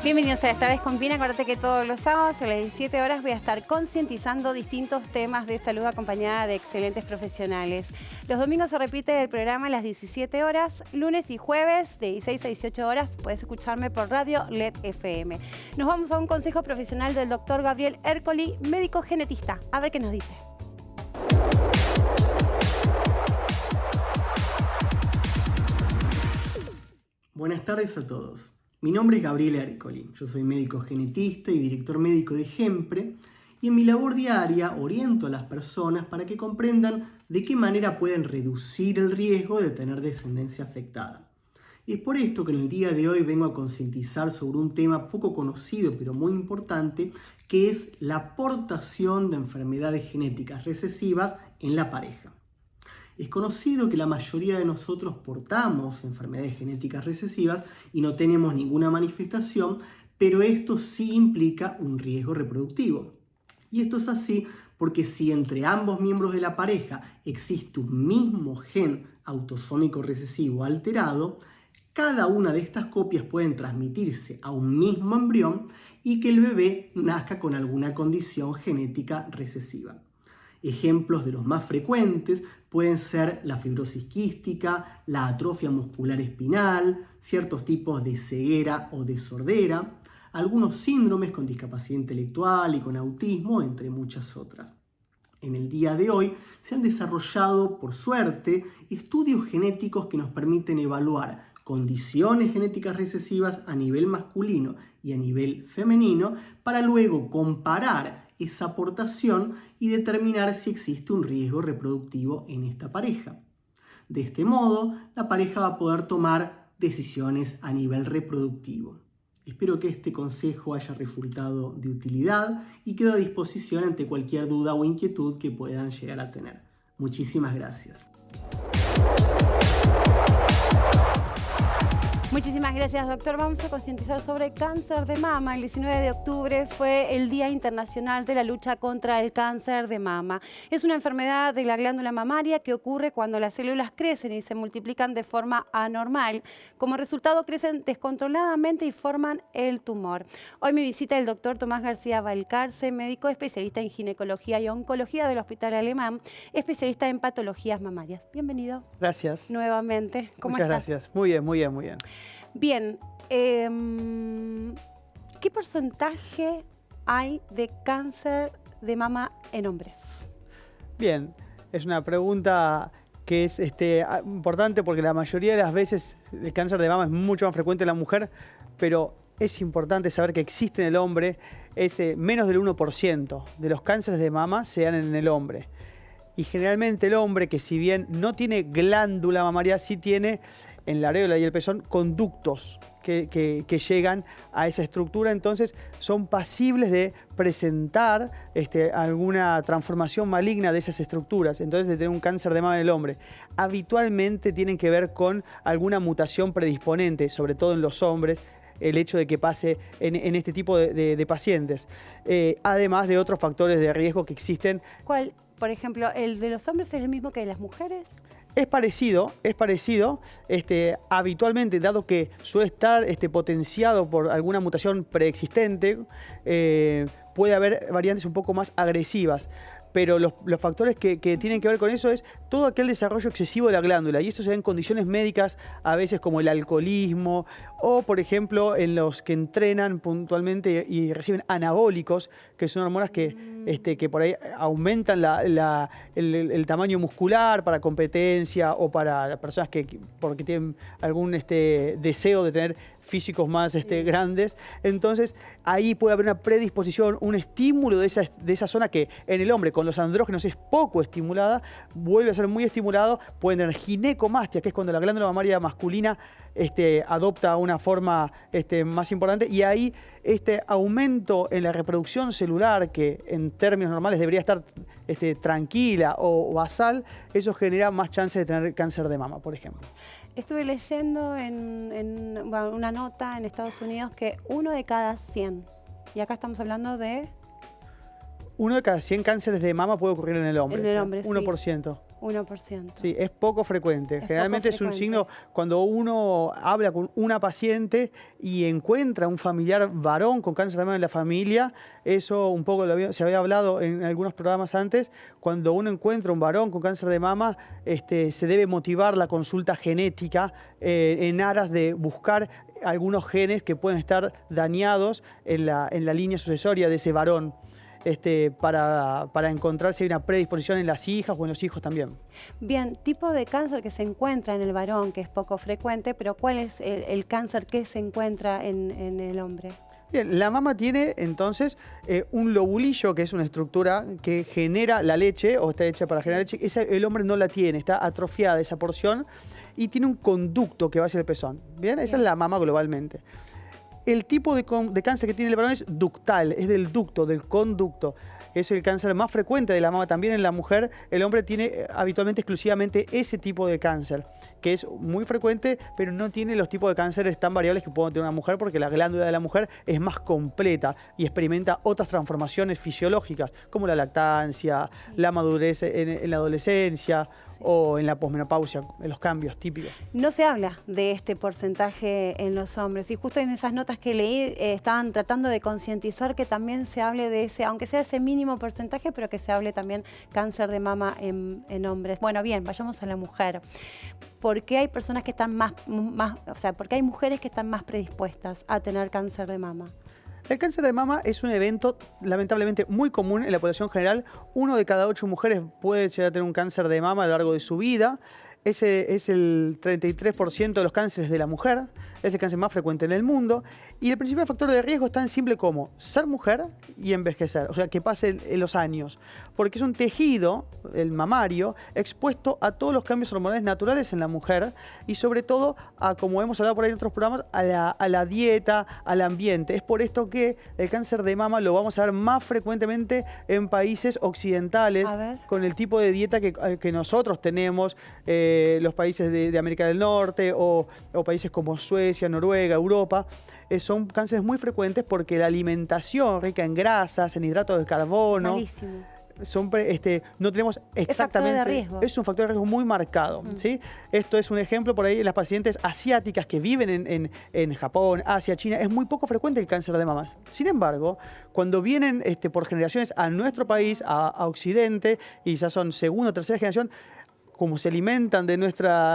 Bienvenidos a Esta Vez con Pina. Acuérdate que todos los sábados a las 17 horas voy a estar concientizando distintos temas de salud acompañada de excelentes profesionales. Los domingos se repite el programa a las 17 horas, lunes y jueves de 16 a 18 horas. Puedes escucharme por Radio LED FM. Nos vamos a un consejo profesional del doctor Gabriel Ercoli, médico genetista. A ver qué nos dice. Buenas tardes a todos. Mi nombre es Gabriel Ercoli, yo soy médico genetista y director médico de GEMPRE y en mi labor diaria oriento a las personas para que comprendan de qué manera pueden reducir el riesgo de tener descendencia afectada. Y es por esto que en el día de hoy vengo a concientizar sobre un tema poco conocido pero muy importante, que es la aportación de enfermedades genéticas recesivas en la pareja. Es conocido que la mayoría de nosotros portamos enfermedades genéticas recesivas y no tenemos ninguna manifestación, pero esto sí implica un riesgo reproductivo. Y esto es así porque si entre ambos miembros de la pareja existe un mismo gen autosómico recesivo alterado, cada una de estas copias pueden transmitirse a un mismo embrión y que el bebé nazca con alguna condición genética recesiva. Ejemplos de los más frecuentes pueden ser la fibrosis quística, la atrofia muscular espinal, ciertos tipos de ceguera o de sordera, algunos síndromes con discapacidad intelectual y con autismo, entre muchas otras. En el día de hoy se han desarrollado, por suerte, estudios genéticos que nos permiten evaluar condiciones genéticas recesivas a nivel masculino y a nivel femenino para luego comparar esa aportación y determinar si existe un riesgo reproductivo en esta pareja. De este modo, la pareja va a poder tomar decisiones a nivel reproductivo. Espero que este consejo haya resultado de utilidad y quedo a disposición ante cualquier duda o inquietud que puedan llegar a tener. Muchísimas gracias. Muchísimas gracias, doctor. Vamos a concientizar sobre cáncer de mama. El 19 de octubre fue el Día Internacional de la Lucha contra el Cáncer de Mama. Es una enfermedad de la glándula mamaria que ocurre cuando las células crecen y se multiplican de forma anormal. Como resultado, crecen descontroladamente y forman el tumor. Hoy me visita el doctor Tomás García Valcarce, médico especialista en ginecología y oncología del Hospital Alemán, especialista en patologías mamarias. Bienvenido. Gracias. Nuevamente. ¿Cómo estás? Muchas gracias. Muy bien, muy bien, muy bien. Bien, ¿qué porcentaje hay de cáncer de mama en hombres? Bien, es una pregunta que es importante porque la mayoría de las veces el cáncer de mama es mucho más frecuente en la mujer, pero es importante saber que existe en el hombre menos del 1% de los cánceres de mama se dan en el hombre. Y generalmente el hombre, que si bien no tiene glándula mamaria, sí tiene en la areola y el pezón conductos que llegan a esa estructura, entonces son pasibles de presentar alguna transformación maligna de esas estructuras, entonces de tener un cáncer de mama en el hombre. Habitualmente tienen que ver con alguna mutación predisponente, sobre todo en los hombres, el hecho de que pase en este tipo de pacientes, además de otros factores de riesgo que existen. ¿Cuál, por ejemplo, el de los hombres es el mismo que de las mujeres? Es parecido, habitualmente, dado que suele estar potenciado por alguna mutación preexistente, puede haber variantes un poco más agresivas. Pero los factores que tienen que ver con eso es todo aquel desarrollo excesivo de la glándula. Y esto se ve en condiciones médicas, a veces como el alcoholismo, o por ejemplo en los que entrenan puntualmente y reciben anabólicos, que son hormonas que por ahí aumentan el tamaño muscular para competencia o para personas porque tienen algún deseo de tener físicos más grandes. Entonces ahí puede haber una predisposición, un estímulo de esa zona que en el hombre con los andrógenos es poco estimulada, vuelve a ser muy estimulado. Pueden tener ginecomastia, que es cuando la glándula mamaria masculina adopta una forma más importante, y ahí aumento en la reproducción celular, que en términos normales debería estar tranquila o basal, eso genera más chances de tener cáncer de mama, por ejemplo. Estuve leyendo en una nota en Estados Unidos que 1 de cada 100, y acá estamos hablando de... 1 de cada 100 cánceres de mama puede ocurrir en el hombre. En el hombre, 1%. 1%. Sí, es poco frecuente. Es Generalmente poco es un frecuente. signo cuando uno habla con una paciente y encuentra un familiar varón con cáncer de mama en la familia. Eso un poco se había hablado en algunos programas antes. Cuando uno encuentra un varón con cáncer de mama, se debe motivar la consulta genética en aras de buscar algunos genes que pueden estar dañados en la línea sucesoria de ese varón. Para encontrar si hay una predisposición en las hijas o en los hijos también. Bien, tipo de cáncer que se encuentra en el varón, que es poco frecuente, pero ¿cuál es el cáncer que se encuentra en el hombre? Bien, la mama tiene entonces un lobulillo, que es una estructura que genera la leche, o está hecha para generar leche. El hombre no la tiene, está atrofiada esa porción, y tiene un conducto que va hacia el pezón. Bien, esa es la mama globalmente. El tipo de cáncer que tiene el varón es ductal, es del ducto, del conducto. Es el cáncer más frecuente de la mama. También en la mujer, el hombre tiene habitualmente exclusivamente ese tipo de cáncer, que es muy frecuente, pero no tiene los tipos de cánceres tan variables que puede tener una mujer, porque la glándula de la mujer es más completa y experimenta otras transformaciones fisiológicas, como la lactancia, la madurez en la adolescencia, o en la posmenopausia, en los cambios típicos. No se habla de este porcentaje en los hombres, y justo en esas notas que leí estaban tratando de concientizar que también se hable de ese, aunque sea ese mínimo porcentaje, pero que se hable también cáncer de mama en hombres. Bueno, bien, vayamos a la mujer. ¿Por qué hay personas que están por qué hay mujeres que están más predispuestas a tener cáncer de mama? El cáncer de mama es un evento lamentablemente muy común en la población general. 1 de cada 8 mujeres puede llegar a tener un cáncer de mama a lo largo de su vida. Ese es el 33% de los cánceres de la mujer. Es el cáncer más frecuente en el mundo. Y el principal factor de riesgo es tan simple como ser mujer y envejecer. O sea, que pasen los años. Porque es un tejido, el mamario, expuesto a todos los cambios hormonales naturales en la mujer. Y sobre todo, como hemos hablado por ahí en otros programas, a la dieta, al ambiente. Es por esto que el cáncer de mama lo vamos a ver más frecuentemente en países occidentales, con el tipo de dieta que nosotros tenemos, los países de América del Norte o países como Suecia, Noruega, Europa. Son cánceres muy frecuentes porque la alimentación rica en grasas, en hidratos de carbono. Malísimo. No tenemos exactamente... Es factor de riesgo. Es un factor de riesgo muy marcado. ¿Sí? Esto es un ejemplo por ahí en las pacientes asiáticas que viven en Japón, Asia, China. Es muy poco frecuente el cáncer de mama. Sin embargo, cuando vienen por generaciones a nuestro país, a Occidente, y ya son segunda o tercera generación, como se alimentan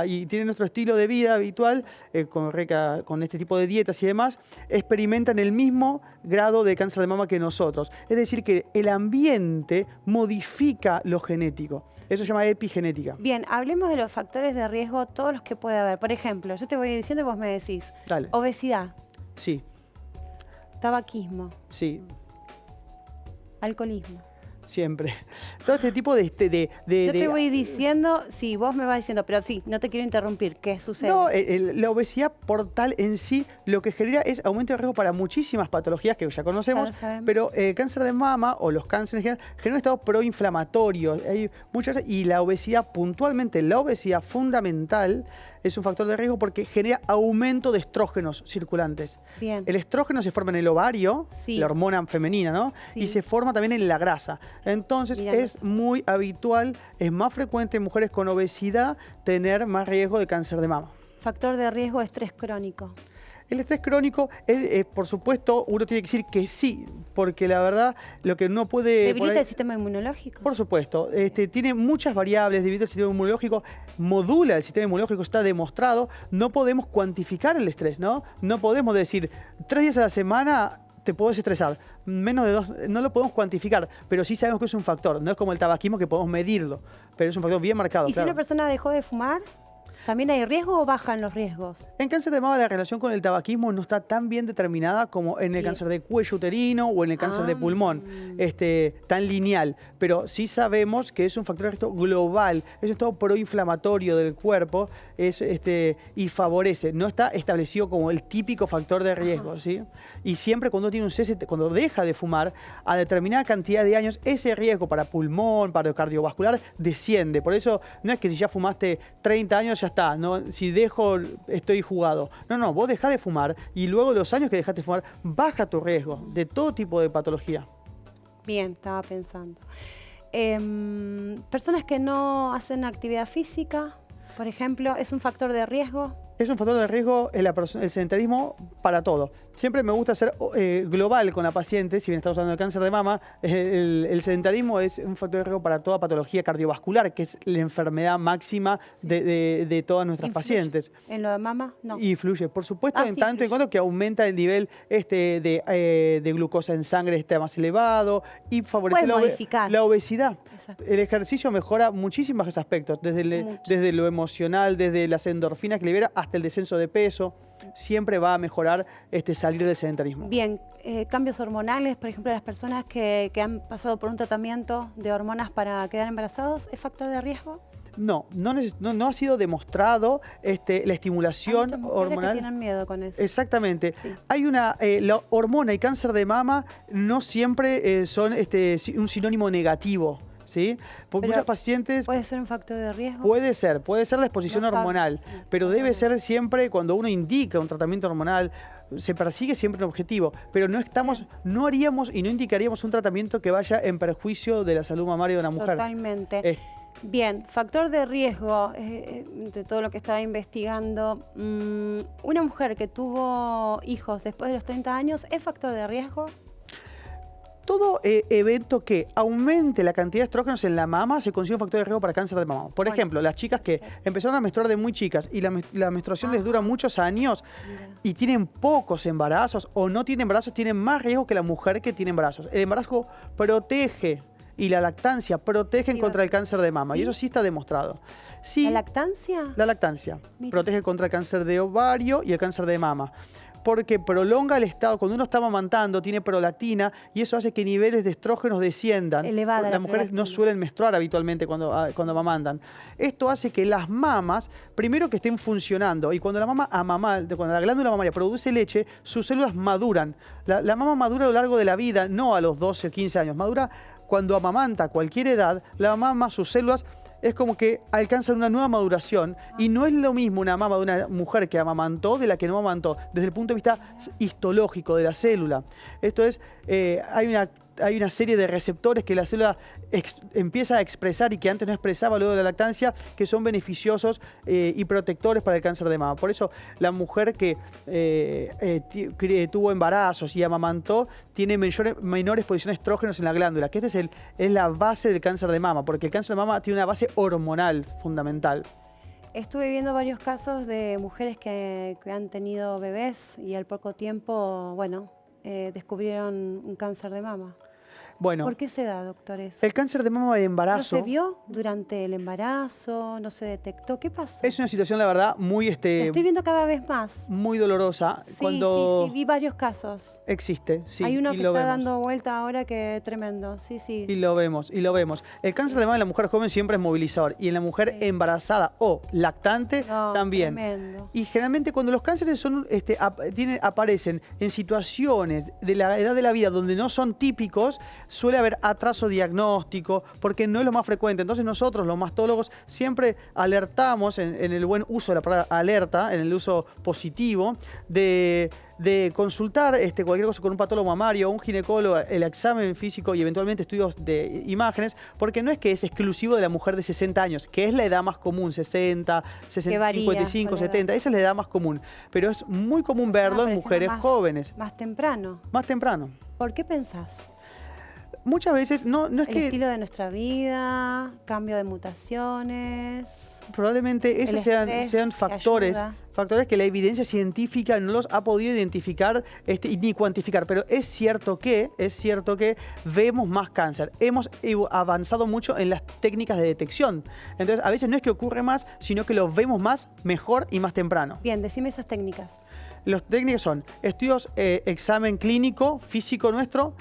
y tienen nuestro estilo de vida habitual, con este tipo de dietas y demás, experimentan el mismo grado de cáncer de mama que nosotros. Es decir, que el ambiente modifica lo genético. Eso se llama epigenética. Bien, hablemos de los factores de riesgo, todos los que puede haber. Por ejemplo, yo te voy diciendo y vos me decís. Dale. Obesidad. Sí. Tabaquismo. Sí. Alcoholismo. Siempre. Todo ese tipo de... Yo te voy diciendo, sí, vos me vas diciendo, pero sí, no te quiero interrumpir. ¿Qué sucede? No, la obesidad por tal en sí lo que genera es aumento de riesgo para muchísimas patologías que ya conocemos, pero el cáncer de mama o los cánceres en general generan un estado proinflamatorio. Hay muchas, y la obesidad, puntualmente la obesidad fundamental, es un factor de riesgo porque genera aumento de estrógenos circulantes. Bien. El estrógeno se forma en el ovario, sí, la hormona femenina, ¿no? Sí. Y se forma también en la grasa. Entonces es muy habitual, es más frecuente en mujeres con obesidad tener más riesgo de cáncer de mama. Factor de riesgo, estrés crónico. El estrés crónico, por supuesto, uno tiene que decir que sí, porque la verdad, lo que no puede... ¿Debilita el sistema inmunológico? Por supuesto, tiene muchas variables, debilita el sistema inmunológico, modula el sistema inmunológico, está demostrado. No podemos cuantificar el estrés, ¿no? No podemos decir, 3 días a la semana te podés estresar, menos de 2, no lo podemos cuantificar, pero sí sabemos que es un factor. No es como el tabaquismo que podemos medirlo, pero es un factor bien marcado. ¿Y si una persona dejó de fumar? ¿También hay riesgo o bajan los riesgos? En cáncer de mama la relación con el tabaquismo no está tan bien determinada como en el cáncer de cuello uterino o en el cáncer de pulmón, tan lineal. Pero sí sabemos que es un factor de riesgo global, es un estado proinflamatorio del cuerpo y favorece. No está establecido como el típico factor de riesgo, ¿sí? Y siempre cuando tiene un cese, cuando deja de fumar, a determinada cantidad de años, ese riesgo para pulmón, para cardiovascular, desciende. Por eso no es que si ya fumaste 30 años ya está. No, si dejo, estoy jugado. No, vos dejás de fumar y luego los años que dejaste de fumar, baja tu riesgo de todo tipo de patología. Bien, estaba pensando. Personas que no hacen actividad física, por ejemplo, ¿es un factor de riesgo? Es un factor de riesgo el sedentarismo para todo. Siempre me gusta ser global con la paciente, si bien estamos hablando de cáncer de mama, el sedentarismo es un factor de riesgo para toda patología cardiovascular, que es la enfermedad máxima de todas nuestras pacientes. ¿En lo de mama? No. Influye, por supuesto, en sí, tanto en cuanto que aumenta el nivel de glucosa en sangre, está más elevado y favorece la obesidad. Exacto. El ejercicio mejora muchísimos aspectos, desde lo emocional, desde las endorfinas que libera hasta el descenso de peso. Siempre va a mejorar salir del sedentarismo. Bien, cambios hormonales, por ejemplo, las personas que han pasado por un tratamiento de hormonas para quedar embarazados, ¿es factor de riesgo? No ha sido demostrado la estimulación hormonal. Que tienen miedo con eso. Exactamente. Sí. Hay la hormona y cáncer de mama no siempre son un sinónimo negativo. ¿Sí? Porque muchos pacientes... ¿Puede ser un factor de riesgo? Puede ser la exposición hormonal, sí, pero debe ser siempre cuando uno indica un tratamiento hormonal, se persigue siempre un objetivo, pero no haríamos y no indicaríamos un tratamiento que vaya en perjuicio de la salud mamaria de una mujer. Totalmente. Bien, factor de riesgo, de todo lo que estaba investigando, una mujer que tuvo hijos después de los 30 años, ¿es factor de riesgo? Todo evento que aumente la cantidad de estrógenos en la mama se considera un factor de riesgo para cáncer de mama. Por ejemplo, las chicas que empezaron a menstruar de muy chicas y la menstruación les dura muchos años y tienen pocos embarazos o no tienen embarazos, tienen más riesgo que la mujer que tiene embarazos. El embarazo protege y la lactancia protegen contra el cáncer de mama, y eso sí está demostrado. Sí, ¿La lactancia? La lactancia protege contra el cáncer de ovario y el cáncer de mama, porque prolonga el estado, cuando uno está amamantando, tiene prolactina y eso hace que niveles de estrógenos desciendan. Elevada las mujeres no suelen menstruar habitualmente cuando amamantan. Esto hace que las mamas, primero que estén funcionando, y cuando cuando la glándula mamaria produce leche, sus células maduran. La mama madura a lo largo de la vida, no a los 12 o 15 años, madura cuando amamanta a cualquier edad, la mama, sus células es como que alcanzan una nueva maduración y no es lo mismo una mama de una mujer que amamantó de la que no amamantó, desde el punto de vista histológico de la célula. Esto es, hay una serie de receptores que la célula empieza a expresar y que antes no expresaba luego de la lactancia, que son beneficiosos y protectores para el cáncer de mama. Por eso la mujer que tuvo embarazos y amamantó tiene menor exposición a estrógenos en la glándula, que es la base del cáncer de mama, porque el cáncer de mama tiene una base hormonal fundamental. Estuve viendo varios casos de mujeres que han tenido bebés y al poco tiempo, descubrieron un cáncer de mama. Bueno, ¿por qué se da, doctores? El cáncer de mama de embarazo... ¿No se vio durante el embarazo? ¿No se detectó? ¿Qué pasó? Es una situación, la verdad, muy... Lo estoy viendo cada vez más. Muy dolorosa. Sí, sí, vi varios casos. Existe, sí. Hay uno que está dando vuelta ahora que tremendo, sí. Y lo vemos. El cáncer de mama en la mujer joven siempre es movilizador. Y en la mujer embarazada o lactante también. Tremendo. Y generalmente cuando los cánceres aparecen en situaciones de la edad de la vida donde no son típicos, suele haber atraso diagnóstico, porque no es lo más frecuente. Entonces nosotros, los mastólogos, siempre alertamos en el buen uso de la palabra alerta, en el uso positivo, de consultar cualquier cosa con un patólogo mamario o un ginecólogo, el examen físico y eventualmente estudios de imágenes, porque no es que es exclusivo de la mujer de 60 años, que es la edad más común, 60, 55, 70, esa es la edad más común. Pero es muy común verlo en mujeres jóvenes. Más temprano. Más temprano. ¿Por qué pensás? Muchas veces no es el estilo de nuestra vida, cambio de mutaciones. Probablemente esos sean factores que la evidencia científica no los ha podido identificar ni cuantificar. Pero es cierto que vemos más cáncer. Hemos avanzado mucho en las técnicas de detección. Entonces, a veces no es que ocurre más, sino que lo vemos más, mejor y más temprano. Bien, decime esas técnicas. Las técnicas son estudios, examen clínico, físico nuestro,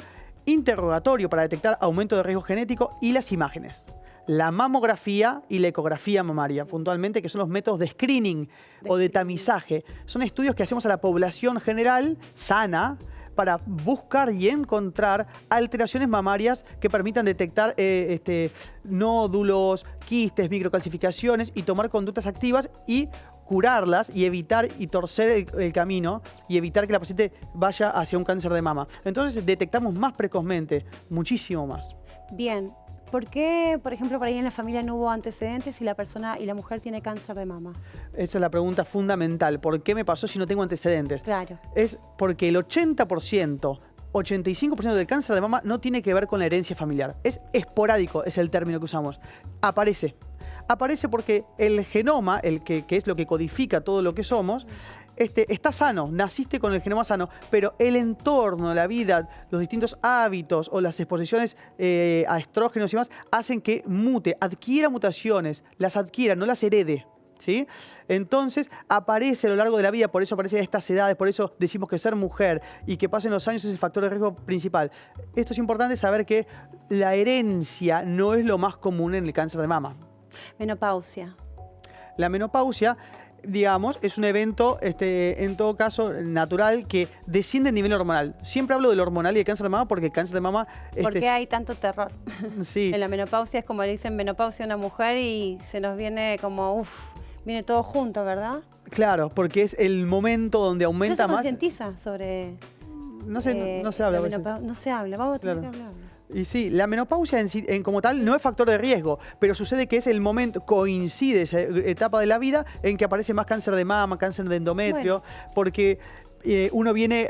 interrogatorio para detectar aumento de riesgo genético y las imágenes. La mamografía y la ecografía mamaria, puntualmente, que son los métodos de screening o de tamizaje. Son estudios que hacemos a la población general sana para buscar y encontrar alteraciones mamarias que permitan detectar nódulos, quistes, microcalcificaciones y tomar conductas activas y curarlas y evitar y torcer el camino y evitar que la paciente vaya hacia un cáncer de mama. Entonces detectamos más precozmente, muchísimo más. Bien, ¿Por qué, por ejemplo, por ahí en la familia no hubo antecedentes y la mujer tiene cáncer de mama? Esa es la pregunta fundamental. ¿Por qué me pasó si no tengo antecedentes? Claro. Es porque el 80%, 85% del cáncer de mama no tiene que ver con la herencia familiar. Es esporádico, es el término que usamos. Aparece. Aparece porque el genoma, que es lo que codifica todo lo que somos, está sano, naciste con el genoma sano, pero el entorno, la vida, los distintos hábitos o las exposiciones a estrógenos y demás hacen que mute, adquiera mutaciones, las adquiera, no las herede. ¿Sí? Entonces aparece a lo largo de la vida, por eso aparece a estas edades, por eso decimos que ser mujer y que pasen los años es el factor de riesgo principal. Esto es importante saber que la herencia no es lo más común en el cáncer de mama. Menopausia. La menopausia, digamos, es un evento, en todo caso, natural que desciende a nivel hormonal. Siempre hablo del hormonal y del cáncer de mama porque el cáncer de mama... ¿Por qué hay tanto terror? Sí. En la menopausia es como le dicen menopausia a una mujer y se nos viene como, viene todo junto, ¿verdad? Claro, porque es el momento donde aumenta ¿No se más... concientiza sobre...? No se habla. No se habla, vamos a tener que hablar. Y sí, la menopausia como tal no es factor de riesgo, pero sucede que es el momento, coincide esa etapa de la vida en que aparece más cáncer de mama, cáncer de endometrio, porque uno viene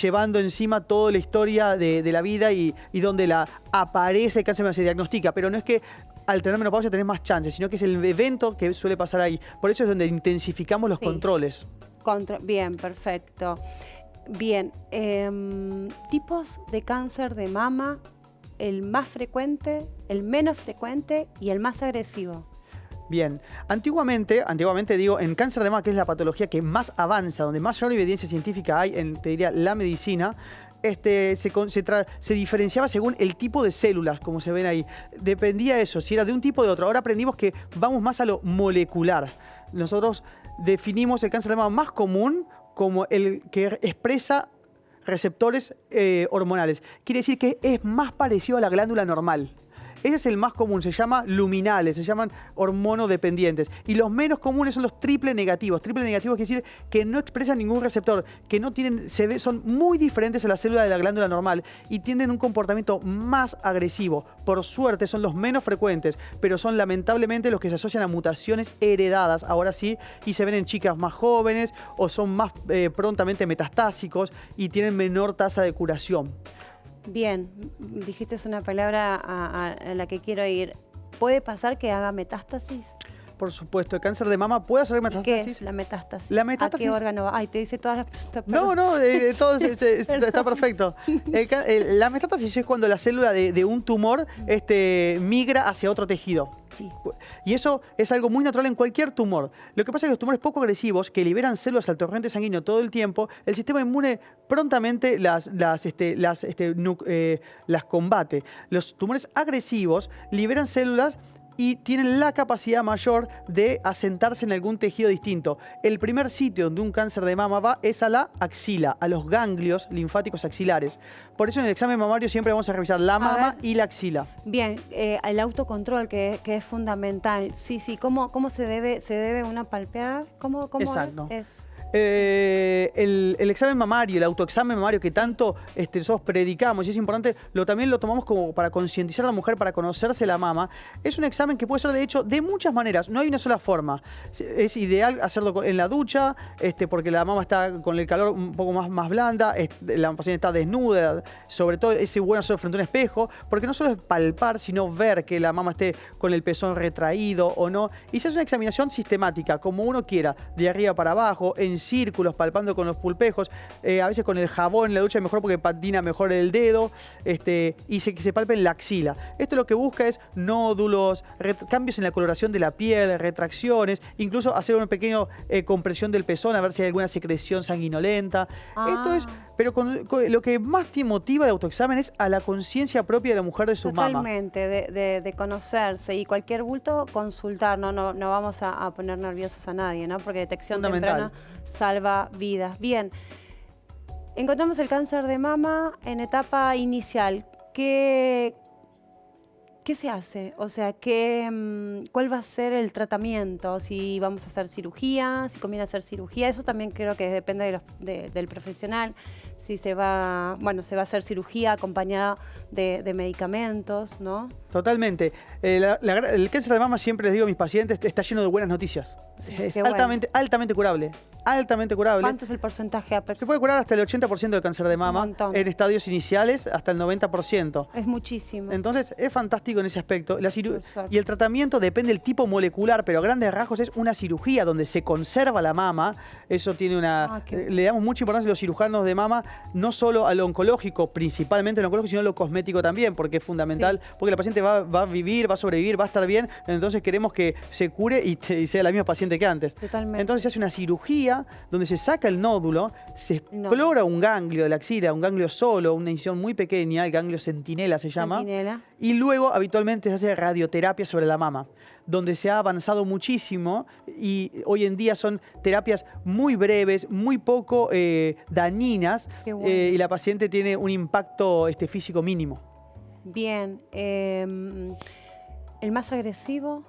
llevando encima toda la historia de la vida y donde aparece el cáncer de mama, se diagnostica, pero no es que al tener menopausia tenés más chances, sino que es el evento que suele pasar ahí. Por eso es donde intensificamos los controles. Bien, perfecto. Bien, tipos de cáncer de mama, el más frecuente, el menos frecuente y el más agresivo. Bien, antiguamente digo, en cáncer de mama, que es la patología que más avanza, donde mayor evidencia científica hay en, te diría, la medicina, se diferenciaba según el tipo de células, como se ven ahí. Dependía de eso, si era de un tipo o de otro. Ahora aprendimos que vamos más a lo molecular. Nosotros definimos el cáncer de mama más común como el que expresa receptores hormonales. Quiere decir que es más parecido a la glándula normal. Ese es el más común, se llama luminales, se llaman hormonodependientes. Y los menos comunes son los triple negativos. Triple negativos quiere decir que no expresan ningún receptor, que no tienen, son muy diferentes a la célula de la glándula normal y tienen un comportamiento más agresivo. Por suerte son los menos frecuentes, pero son lamentablemente los que se asocian a mutaciones heredadas, ahora sí, y se ven en chicas más jóvenes o son más prontamente metastásicos y tienen menor tasa de curación. Bien, dijiste una palabra a la que quiero ir. ¿Puede pasar que haga metástasis? Por supuesto, el cáncer de mama puede hacer metástasis. ¿Qué es la metástasis? La metástasis. ¿A qué órgano va? Ay, te dice todas las... No, todo está perfecto. La metástasis es cuando la célula de un tumor migra hacia otro tejido. Sí. Y eso es algo muy natural en cualquier tumor. Lo que pasa es que los tumores poco agresivos, que liberan células al torrente sanguíneo todo el tiempo, el sistema inmune prontamente las combate. Los tumores agresivos liberan células y tienen la capacidad mayor de asentarse en algún tejido distinto. El primer sitio donde un cáncer de mama es a la axila, a los ganglios linfáticos axilares. Por eso en el examen mamario siempre vamos a revisar la mama y la axila. Bien, el autocontrol que es fundamental. Sí, ¿cómo se debe uno palpear? ¿Cómo Exacto. es? El examen mamario, el autoexamen mamario que tanto nosotros predicamos y es importante, también lo tomamos como para concientizar a la mujer, para conocerse la mama. Es un examen que puede ser de hecho de muchas maneras, no hay una sola forma. Es ideal hacerlo en la ducha, porque la mama está con el calor un poco más blanda, la paciente está desnuda, sobre todo es bueno hacerlo frente a un espejo, porque no solo es palpar, sino ver que la mama esté con el pezón retraído o no. Y se hace una examinación sistemática, como uno quiera, de arriba para abajo, en círculos, palpando con los pulpejos, a veces con el jabón en la ducha es mejor porque patina mejor el dedo, y se palpe en la axila. Esto lo que busca es nódulos, cambios en la coloración de la piel, retracciones, incluso hacer una pequeña compresión del pezón a ver si hay alguna secreción sanguinolenta. Esto es, pero lo que más te motiva el autoexamen es a la conciencia propia de la mujer de su mama. Totalmente, de conocerse y cualquier bulto consultar, no vamos a poner nerviosos a nadie, ¿no? Porque detección temprana salva vidas. Bien, encontramos el cáncer de mama en etapa inicial. ¿Qué ¿Qué se hace? O sea, ¿cuál va a ser el tratamiento? Si vamos a hacer cirugía, si conviene hacer cirugía. Eso también creo que depende del profesional. Si se va a hacer cirugía acompañada de medicamentos, ¿no? Totalmente. El cáncer de mama, siempre les digo a mis pacientes, está lleno de buenas noticias. Sí, Es qué bueno. altamente curable. Altamente curable. ¿Cuánto es el porcentaje Se puede curar hasta el 80% del cáncer de Es un mama. montón. En estadios iniciales, hasta el 90%. Es muchísimo. Entonces, es fantástico en ese aspecto. Por suerte. Y el tratamiento depende del tipo molecular, pero a grandes rasgos es una cirugía donde se conserva la mama. Eso tiene le damos mucha importancia a los cirujanos de mama, no solo a lo oncológico, principalmente lo oncológico, sino a lo cosmético también, porque es fundamental, porque la paciente va a vivir, va a sobrevivir, va a estar bien, entonces queremos que se cure y sea la misma paciente que antes. Totalmente. Entonces se hace una cirugía donde se saca el nódulo, se explora un ganglio de la axila, un ganglio solo, una incisión muy pequeña, el ganglio centinela se llama. Centinela. Y luego habitualmente se hace radioterapia sobre la mama, donde se ha avanzado muchísimo y hoy en día son terapias muy breves, muy poco dañinas. Qué bueno. Y la paciente tiene un impacto físico mínimo. Bien. ¿El más agresivo?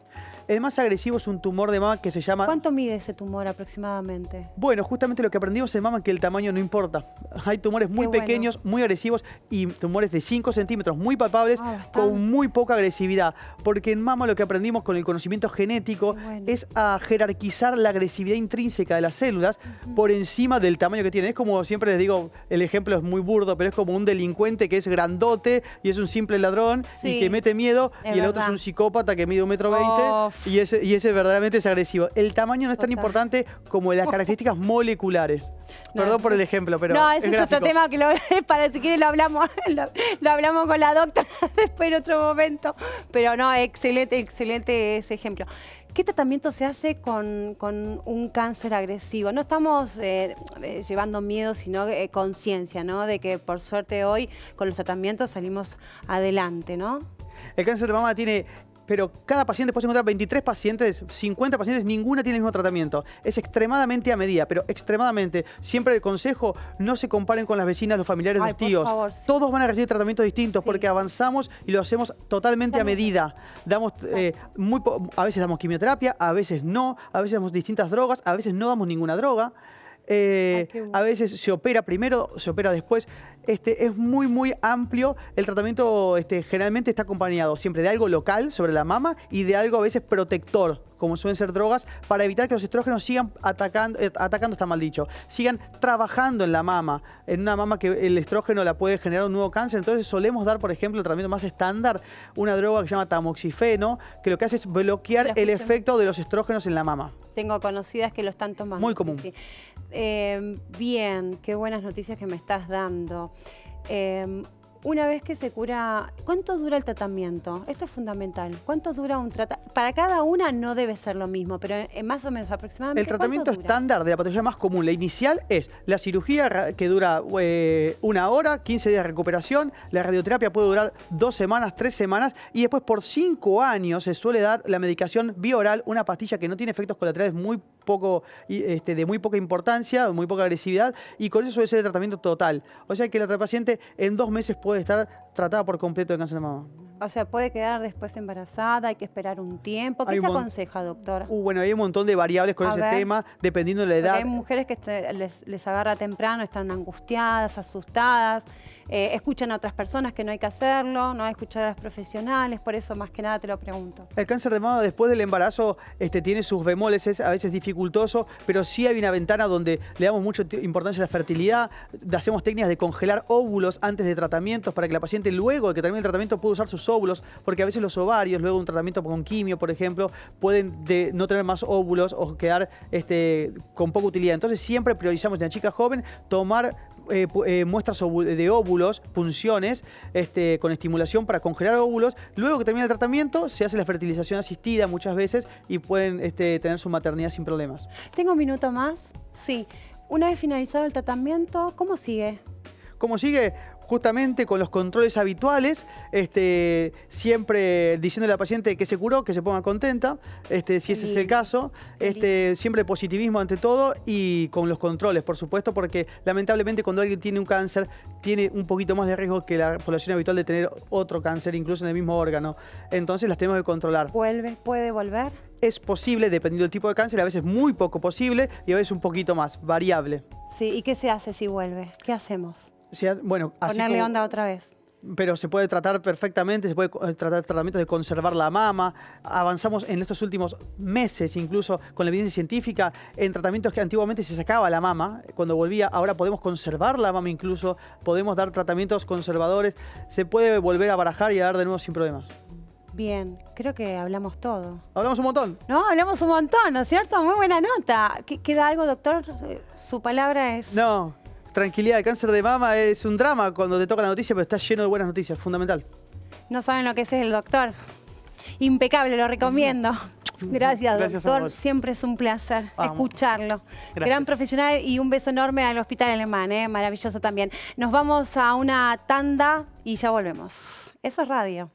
El más agresivo es un tumor de mama que se llama... ¿Cuánto mide ese tumor aproximadamente? Bueno, justamente lo que aprendimos en mama es que el tamaño no importa. Hay tumores muy Qué bueno. pequeños, muy agresivos y tumores de 5 centímetros muy palpables Bastante. con muy poca agresividad. Porque en mama lo que aprendimos con el conocimiento genético Qué bueno. es a jerarquizar la agresividad intrínseca de las células por encima del tamaño que tienen. Es como siempre les digo, el ejemplo es muy burdo, pero es como un delincuente que es grandote y es un simple ladrón Sí, y que mete miedo, es y el otro es verdad. un psicópata que mide 1,20 Uf. m y ese verdaderamente es agresivo. El tamaño no es tan Total. importante como las características moleculares. No. Perdón por el ejemplo, pero no, ese es gráfico. otro tema que para si quieren lo hablamos, lo hablamos con la doctora después en otro momento. Pero no, excelente ese ejemplo. ¿Qué tratamiento se hace con un cáncer agresivo? No estamos llevando miedo, sino conciencia, ¿no? De que por suerte hoy con los tratamientos salimos adelante, ¿no? El cáncer de mama tiene... Pero cada paciente, puedes encontrar 23 pacientes, 50 pacientes, ninguna tiene el mismo tratamiento. Es extremadamente a medida, pero extremadamente. Siempre el consejo, no se comparen con las vecinas, los familiares, Ay, los por tíos. favor, sí. Todos van a recibir tratamientos distintos Sí. porque avanzamos y lo hacemos totalmente a medida. Damos, a veces damos quimioterapia, a veces no, a veces damos distintas drogas, a veces no damos ninguna droga. Qué bueno. A veces se opera primero, se opera después. Es muy, muy amplio. El tratamiento generalmente está acompañado siempre de algo local sobre la mama y de algo a veces protector, como suelen ser drogas, para evitar que los estrógenos sigan atacando está mal dicho, sigan trabajando en la mama, en una mama que el estrógeno la puede generar un nuevo cáncer. Entonces solemos dar, por ejemplo, el tratamiento más estándar, una droga que se llama tamoxifeno, que lo que hace es bloquear La el escuché. efecto de los estrógenos en la mama. Tengo conocidas que lo están tomando. Muy sí, común. sí. Bien, qué buenas noticias que me estás dando. Una vez que se cura, ¿cuánto dura el tratamiento? Esto es fundamental. ¿Cuánto dura un tratamiento? Para cada una no debe ser lo mismo, pero más o menos aproximadamente. El tratamiento ¿cuánto dura? estándar de la patología más común, la inicial, es la cirugía que dura 1 hora, 15 días de recuperación. La radioterapia puede durar 2 semanas, 3 semanas. Y después por 5 años se suele dar la medicación bioral, una pastilla que no tiene efectos colaterales de muy poca importancia, muy poca agresividad. Y con eso suele ser el tratamiento total. O sea que la paciente en 2 meses puede estar tratada por completo de cáncer de mama. O sea, puede quedar después embarazada, hay que esperar un tiempo. ¿Qué Hay se un mon- aconseja, doctora? Bueno, hay un montón de variables con A ese ver. tema, dependiendo de la Porque edad. hay mujeres que les agarra temprano, están angustiadas, asustadas, escuchan a otras personas que no hay que hacerlo, no hay que escuchar a los profesionales, por eso más que nada te lo pregunto. El cáncer de mama después del embarazo tiene sus bemoles, es a veces dificultoso, pero sí hay una ventana donde le damos mucha importancia a la fertilidad, hacemos técnicas de congelar óvulos antes de tratamientos para que la paciente luego de que termine el tratamiento pueda usar sus óvulos, porque a veces los ovarios, luego de un tratamiento con quimio, por ejemplo, pueden no tener más óvulos o quedar con poca utilidad. Entonces siempre priorizamos en la chica joven tomar muestras de óvulos, punciones, con estimulación para congelar óvulos. Luego que termina el tratamiento, se hace la fertilización asistida muchas veces y pueden tener su maternidad sin problemas. ¿Tengo un minuto más? Sí. Una vez finalizado el tratamiento, ¿cómo sigue? ¿Cómo sigue? justamente con los controles habituales, siempre diciéndole a la paciente que se curó, que se ponga contenta, si ese es el caso, siempre positivismo ante todo y con los controles, por supuesto, porque lamentablemente cuando alguien tiene un cáncer, tiene un poquito más de riesgo que la población habitual de tener otro cáncer, incluso en el mismo órgano. Entonces las tenemos que controlar. ¿Puede volver? Es posible, dependiendo del tipo de cáncer, a veces muy poco posible y a veces un poquito más, variable. Sí, ¿y qué se hace si vuelve? ¿Qué hacemos? Bueno, así ¿Ponerle como, onda otra vez? pero se puede tratar perfectamente, se puede tratar tratamientos de conservar la mama. Avanzamos en estos últimos meses, incluso con la evidencia científica, en tratamientos que antiguamente se sacaba la mama. Cuando volvía, ahora podemos conservar la mama incluso, podemos dar tratamientos conservadores. Se puede volver a barajar y a dar de nuevo sin problemas. Bien, creo que hablamos todo. Hablamos un montón. No, hablamos un montón, ¿no es cierto? Muy buena nota. ¿Queda algo, doctor? Su palabra es... No, tranquilidad, el cáncer de mama es un drama cuando te toca la noticia, pero está lleno de buenas noticias, fundamental. No saben lo que es el doctor. Impecable, lo recomiendo. Gracias, Gracias a doctor. vos. Siempre es un placer Vamos. escucharlo. Gracias. Gran profesional y un beso enorme al Hospital Alemán, maravilloso también. Nos vamos a una tanda y ya volvemos. Eso es radio.